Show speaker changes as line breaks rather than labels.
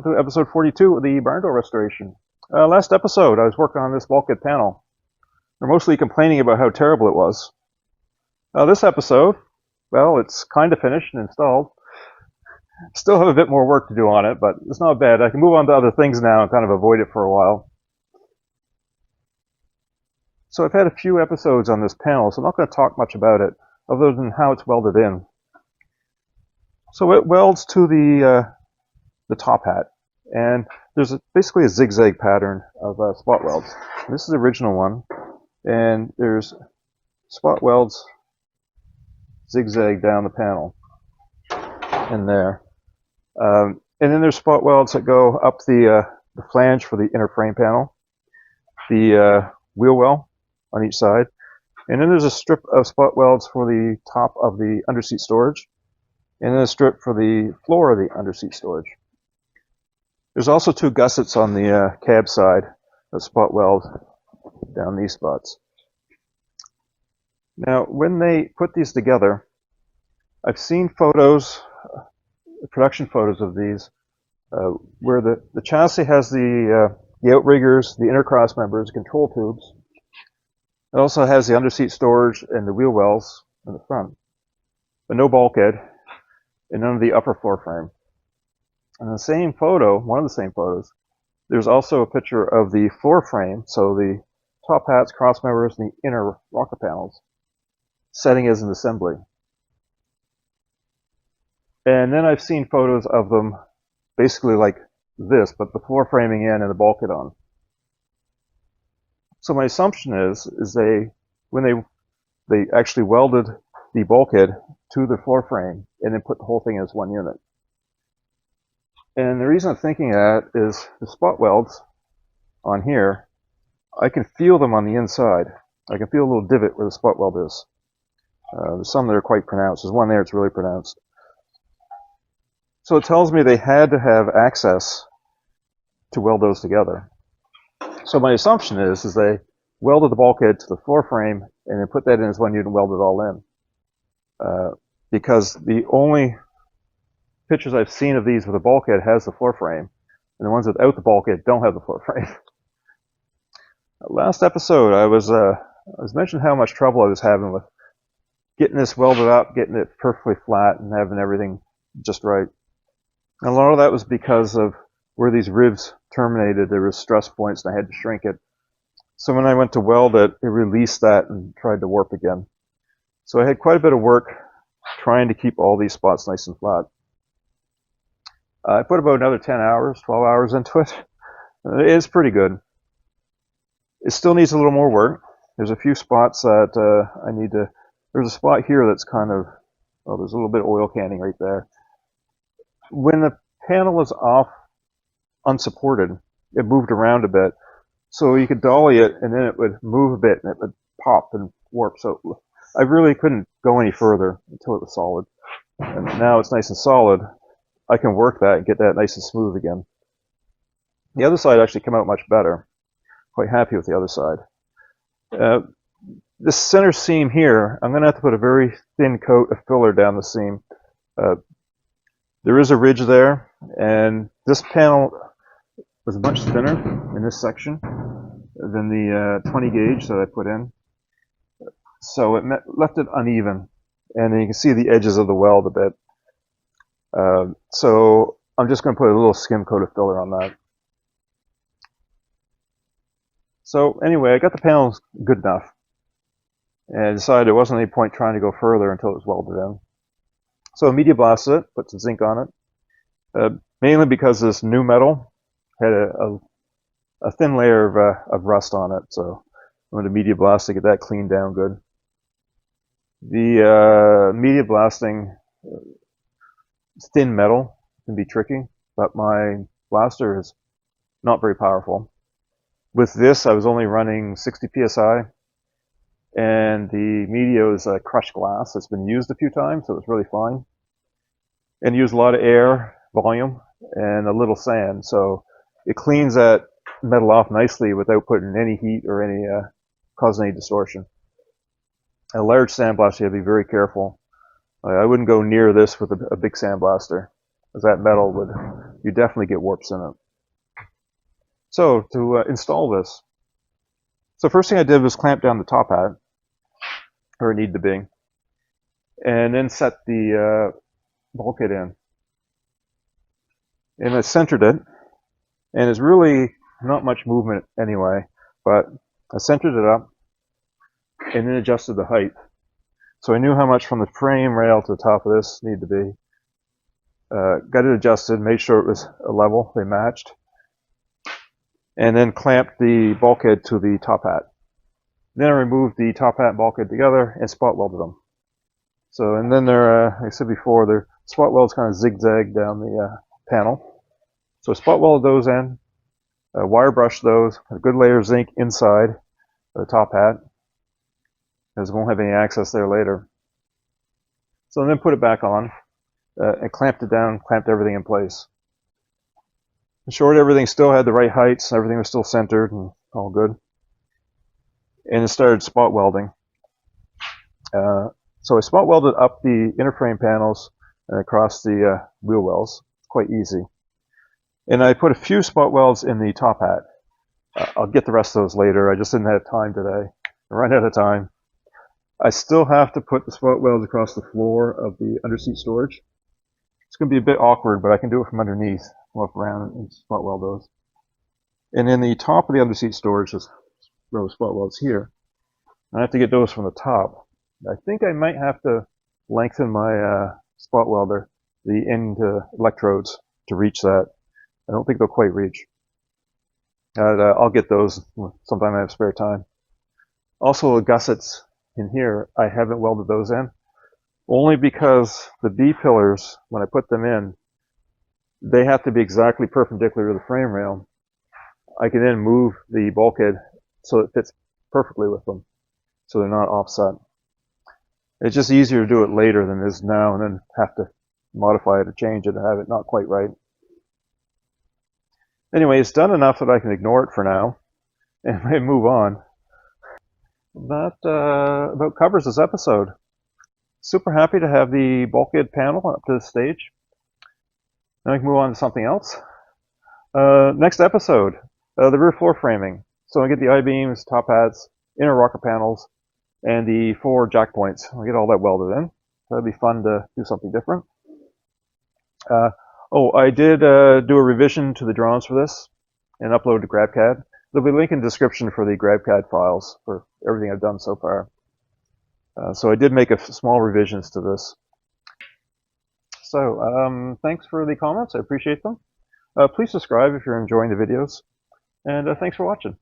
welcome to episode 42 of the Barndoor restoration. Last episode, I was working on this bulkhead panel. We're mostly complaining about how terrible it was. This episode, well, it's kind of finished and installed. Still have a bit more work to do on it, but it's not bad. I can move on to other things now and kind of avoid it for a while. So I've had a few episodes on this panel, so I'm not going to talk much about it, other than how it's welded in. So it welds to the top hat, and there's basically a zigzag pattern of spot welds. This is the original one, and there's spot welds zigzag down the panel in there, and then there's spot welds that go up the flange for the inner frame panel, the wheel well on each side, and then there's a strip of spot welds for the top of the underseat storage, and then a strip for the floor of the underseat storage. There's also two gussets on the cab side that spot weld down these spots. Now, when they put these together, I've seen photos, production photos of these, where the chassis has the outriggers, the inner cross members, control tubes. It also has the underseat storage and the wheel wells in the front, but no bulkhead and none of the upper floor frame. In the same photo, one of the same photos, there's also a picture of the floor frame, so the top hats, cross members, and the inner rocker panels, setting as an assembly. And then I've seen photos of them basically like this, but the floor framing in and the bulkhead on. So my assumption is when they actually welded the bulkhead to the floor frame and then put the whole thing as one unit. And the reason I'm thinking that is the spot welds on here, I can feel them on the inside. I can feel a little divot where the spot weld is. There's some that are quite pronounced. There's one there that's really pronounced. So it tells me they had to have access to weld those together. So my assumption is they welded the bulkhead to the floor frame and then put that in as one unit and welded it all in. Because the only pictures I've seen of these with a bulkhead has the floor frame, and the ones without the bulkhead don't have the floor frame. Last episode, I was mentioning how much trouble I was having with getting this welded up, getting it perfectly flat, and having everything just right. And a lot of that was because of where these ribs terminated. There were stress points, and I had to shrink it. So when I went to weld it, it released that and tried to warp again. So I had quite a bit of work trying to keep all these spots nice and flat. I put about another 10 hours, 12 hours into it. It's pretty good. It still needs a little more work. There's a few spots that I need to... There's a spot here that's kind of... Well, there's a little bit of oil canning right there. When the panel was off unsupported, it moved around a bit. So you could dolly it, and then it would move a bit, and it would pop and warp. So I really couldn't go any further until it was solid. And now it's nice and solid. I can work that and get that nice and smooth again. The other side actually came out much better. Quite happy with the other side. This center seam here, I'm going to have to put a very thin coat of filler down the seam. There is a ridge there, and this panel was much thinner in this section than the 20 gauge that I put in. So it left it uneven, and then you can see the edges of the weld a bit. So I'm just going to put a little skim coat of filler on that. So anyway, I got the panels good enough, and I decided there wasn't any point trying to go further until it was welded in. So I media blasted it, put some zinc on it, mainly because this new metal had a thin layer of rust on it, so I wanted to media blast to get that cleaned down good. The media blasting thin metal can be tricky, but my blaster is not very powerful. With this, I was only running 60 psi, and the media is crushed glass. It's been used a few times, so it's really fine. And used a lot of air, volume, and a little sand, so it cleans that metal off nicely without putting any heat or any causing any distortion. A large sandblaster, you have to be very careful. I wouldn't go near this with a big sandblaster, because that metal would you definitely get warps in it. So to install this, so first thing I did was clamp down the top hat, where it needed to be, and then set the bulkhead in. And I centered it, and it's really not much movement anyway, but I centered it up and then adjusted the height. So I knew how much from the frame rail to the top of this needed to be. Got it adjusted, made sure it was a level, they matched, and then clamped the bulkhead to the top hat. Then I removed the top hat and bulkhead together and spot welded them. So, and then they're, like I said before, their spot welds kind of zigzag down the panel. So I spot welded those in, wire brushed those, a good layer of zinc inside the top hat, because it won't have any access there later. So then put it back on, and clamped it down, clamped everything in place. In short, everything still had the right heights, everything was still centered and all good. And it started spot welding. So I spot welded up the inner frame panels and across the wheel wells. It's quite easy. And I put a few spot welds in the top hat. I'll get the rest of those later. I just didn't have time today. I ran out of time. I still have to put the spot welds across the floor of the underseat storage. It's going to be a bit awkward, but I can do it from underneath. Walk around and spot weld those. And in the top of the underseat storage, this row of spot welds here, I have to get those from the top. I think I might have to lengthen my spot welder, the end electrodes, to reach that. I don't think they'll quite reach. I'll get those sometime I have spare time. Also, the gussets in here, I haven't welded those in, only because the B-pillars, when I put them in, they have to be exactly perpendicular to the frame rail. I can then move the bulkhead so it fits perfectly with them, so they're not offset. It's just easier to do it later than it is now, and then have to modify it or change it to have it not quite right. Anyway, it's done enough that I can ignore it for now and move on. That about covers this episode. Super happy to have the bulkhead panel up to this stage. Now we can move on to something else. Next episode, the rear floor framing. So I get the I-beams, top hats, inner rocker panels, and the 4 jack points. I'll get all that welded in. That'd be fun to do something different. I did do a revision to the drawings for this and upload to GrabCAD. There'll be a link in the description for the GrabCAD files for everything I've done so far. So I did make small revisions to this. So thanks for the comments. I appreciate them. Please subscribe if you're enjoying the videos. And thanks for watching.